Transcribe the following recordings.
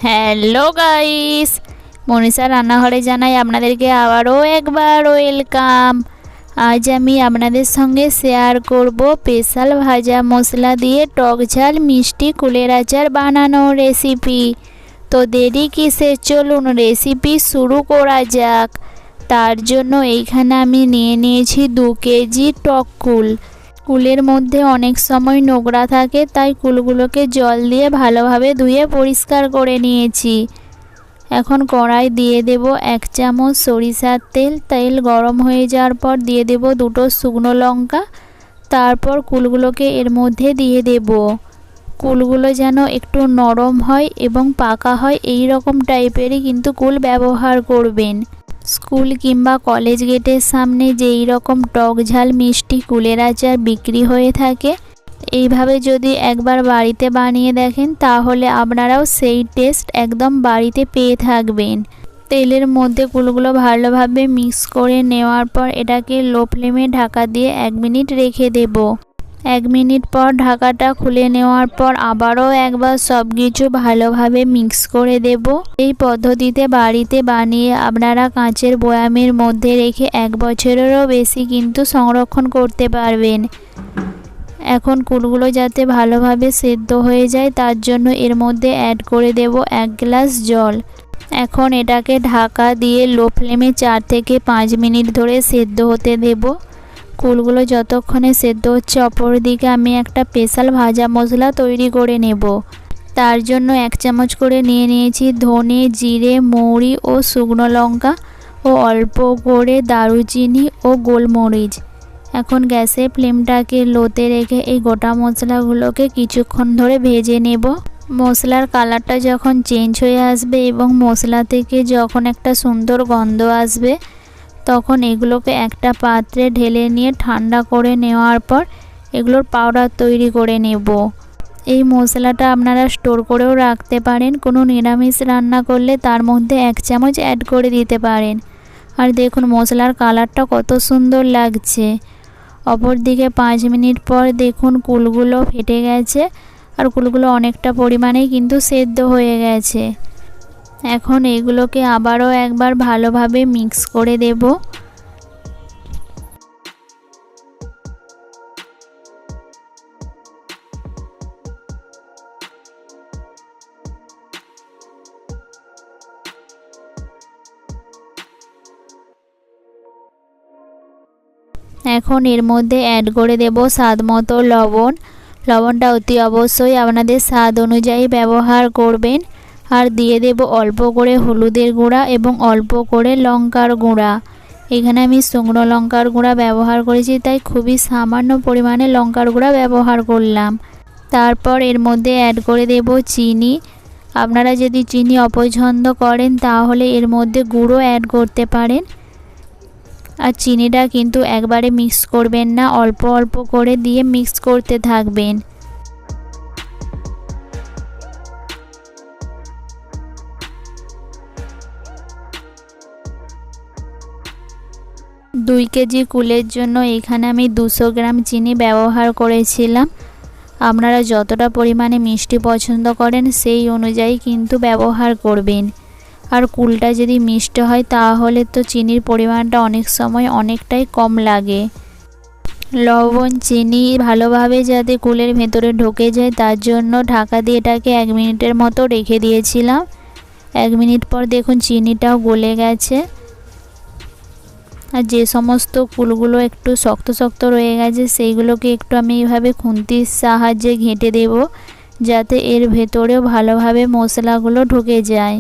Hello guys, Manisha রান্নাঘরে জানাই আপনাদেরকে আবারও একবার ওয়েলকাম। আজ আমি আপনাদের সঙ্গে শেয়ার করব স্পেশাল ভাজা মশলা দিয়ে টক ঝাল মিষ্টি কুলের আচার বানানোর রেসিপি। তো দেরি কিসের, চলুন রেসিপি শুরু করা যাক। তার জন্য এইখানে আমি নিয়েছি 2 কেজি টক কুল। কুলের মধ্যে অনেক সময় নোংরা থাকে, তাই কুলগুলোকে জল দিয়ে ভালোভাবে ধুয়ে পরিষ্কার করে নিয়েছি। এখন কড়াই দিয়ে দেব 1 চামচ সরিষার তেল। তেল গরম হয়ে যাওয়ার পর দিয়ে দেব 2টো শুকনো লঙ্কা। তারপর কুলগুলোকে এর মধ্যে দিয়ে দেব। কুলগুলো যেন একটু নরম হয় এবং পাকা হয়, এই রকম টাইপেরই কিন্তু কুল ব্যবহার করবেন। স্কুল কিংবা কলেজ গেটের সামনে যেই রকম টক ঝাল মিষ্টি কুলের আচার বিক্রি হয়ে থাকে, এইভাবে যদি একবার বাড়িতে বানিয়ে দেখেন তাহলে আপনারাও সেই টেস্ট একদম বাড়িতে পেয়ে থাকবেন। তেলের মধ্যে কুলগুলো ভালোভাবে মিক্স করে নেওয়ার পর এটাকে লো ফ্লেমে ঢাকা দিয়ে 1 মিনিট রেখে দেব। 1 মিনিট পর ঢাকাটা খুলে নেওয়ার পর আবারও একবার সব কিছু ভালোভাবে মিক্স করে দেব। এই পদ্ধতিতে বাড়িতে বানিয়ে আপনারা কাঁচের বয়ামের মধ্যে রেখে 1 বছরেরও বেশি কিন্তু সংরক্ষণ করতে পারবেন। এখন কুলগুলো যাতে ভালোভাবে সেদ্ধ হয়ে যায় তার জন্য এর মধ্যে অ্যাড করে দেব 1 গ্লাস জল। এখন এটাকে ঢাকা দিয়ে লো ফ্লেমে 4 থেকে 5 মিনিট ধরে সেদ্ধ হতে দেব। কুলগুলো যতক্ষণে সেদ্ধ হচ্ছে অপরদিকে আমি একটা স্পেশাল ভাজা মশলা তৈরি করে নেব। তার জন্য 1 চামচ করে নিয়েছি ধনে, জিরে, মৌরি ও শুকনো লঙ্কা ও অল্প করে দারুচিনি ও গোলমরিচ। এখন গ্যাসের ফ্লেমটাকে লোতে রেখে এই গোটা মশলাগুলোকে কিছুক্ষণ ধরে ভেজে নেব। মশলার কালারটা যখন চেঞ্জ হয়ে আসবে এবং মশলা থেকে যখন একটা সুন্দর গন্ধ আসবে, তখন এগুলোকে একটা পাত্রে ঢেলে নিয়ে ঠান্ডা করে নেওয়ার পর এগুলোর পাউডার তৈরি করে নেব। এই মশলাটা আপনারা স্টোর করেও রাখতে পারেন। কোনো নিরামিষ রান্না করলে তার মধ্যে 1 চামচ অ্যাড করে দিতে পারেন। আর দেখুন মশলার কালারটা কত সুন্দর লাগছে। অপরদিকে 5 মিনিট পর দেখুন কুলগুলো ফেটে গেছে আর কুলগুলো অনেকটা পরিমাণেই কিন্তু সেদ্ধ হয়ে গেছে। এখন এগুলোকে আবারও একবার ভালোভাবে মিক্স করে দেব। এখন এর মধ্যে অ্যাড করে দেব স্বাদ মতো লবণ। লবণটা অতি অবশ্যই আপনাদের স্বাদ অনুযায়ী ব্যবহার করবেন। আর দিয়ে দেব অল্প করে হলুদের গুঁড়া এবং অল্প করে লঙ্কার গুঁড়া। এখানে আমি শুকনো লঙ্কার গুঁড়া ব্যবহার করেছি, তাই খুবই সামান্য পরিমাণে লঙ্কার গুঁড়া ব্যবহার করলাম। তারপর এর মধ্যে অ্যাড করে দেব চিনি। আপনারা যদি চিনি অপছন্দ করেন তাহলে এর মধ্যে গুঁড়ো অ্যাড করতে পারেন। আর চিনিটা কিন্তু একবারে মিক্স করবেন না, অল্প অল্প করে দিয়ে মিক্স করতে থাকবেন। দুই কেজি কুলের জন্য এখানে আমি 200 গ্রাম চিনি ব্যবহার করেছিলাম। আপনারা যতটা পরিমাণে মিষ্টি পছন্দ করেন সেই অনুযায়ী কিন্তু ব্যবহার করবেন। আর কুলটা যদি মিষ্টি হয় তাহলে তো চিনির পরিমাণটা অনেক সময় অনেকটাই কম লাগে। লবণ চিনি ভালোভাবে যাতে কুলের ভেতরে ঢুকে যায় তার জন্য ঢাকা দিয়ে এটাকে 1 মিনিটের মতো রেখে দিয়েছিলাম। 1 মিনিট পর দেখুন চিনিটাও গলে গেছে। আর যে সমস্ত কুলগুলো একটু শক্ত শক্ত রয়ে গেছে সেইগুলোকে একটু আমি এইভাবে খুন্তির সাহায্যে ঘেঁটে দেব, যাতে এর ভেতরেও ভালোভাবে মশলাগুলো ঢুকে যায়।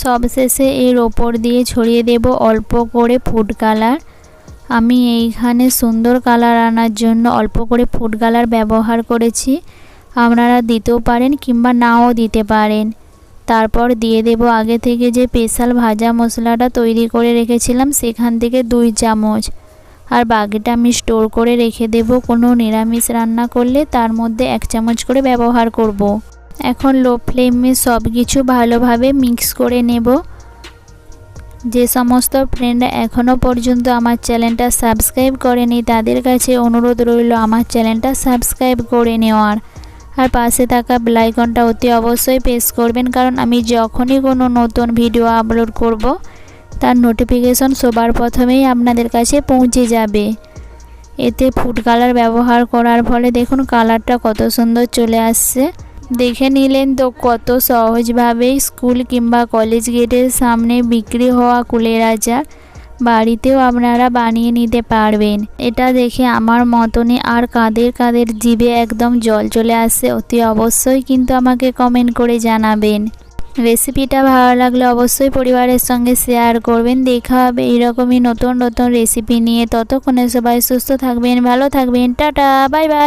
সবশেষে এর ওপর দিয়ে ছড়িয়ে দেব অল্প করে ফুড কালার। আমি এইখানে সুন্দর কালার আনার জন্য অল্প করে ফুড কালার ব্যবহার করেছি। আপনারা দিতেও পারেন কিংবা নাও দিতে পারেন। তারপর দিয়ে দেব আগে থেকে যে স্পেশাল ভাজা মশলাটা তৈরি করে রেখেছিলাম সেখান থেকে 2 চামচ। আর বাকিটা আমি স্টোর করে রেখে দেব। কোনো নিরামিষ রান্না করলে তার মধ্যে 1 চামচ করে ব্যবহার করব। এখন লো ফ্লেমে সব কিছু ভালোভাবে মিক্স করে নেব। যে সমস্ত ফ্রেন্ড এখনও পর্যন্ত আমার চ্যানেলটা সাবস্ক্রাইব করেনি তাদের কাছে অনুরোধ রইল আমার চ্যানেলটা সাবস্ক্রাইব করে নেওয়ার, আর পাশে থাকা বেল আইকনটা অতি অবশ্যই প্রেস করবেন, কারণ আমি যখনই কোনো নতুন ভিডিও আপলোড করব তার নোটিফিকেশন সবার প্রথমেই আপনাদের কাছে পৌঁছে যাবে। এতে ফুড কালার ব্যবহার করার ফলে দেখুন কালারটা কত সুন্দর চলে আসছে। দেখে নিলেন তো কত সহজভাবেই স্কুল কিংবা কলেজ গেটের সামনে বিক্রি হওয়া কুলের আচার বাড়িতেও আপনারা বানিয়ে নিতে পারবেন। এটা দেখে আমার মতনই আর কাদের কাদের জিভে একদম জল চলে আসছে অতি অবশ্যই কিন্তু আমাকে কমেন্ট করে জানাবেন। রেসিপিটা ভালো লাগলে অবশ্যই পরিবারের সঙ্গে শেয়ার করবেন। দেখা হবে এইরকমই নতুন নতুন রেসিপি নিয়ে। ততক্ষণে সবাই সুস্থ থাকবেন, ভালো থাকবেন, টাটা, বাই বাই।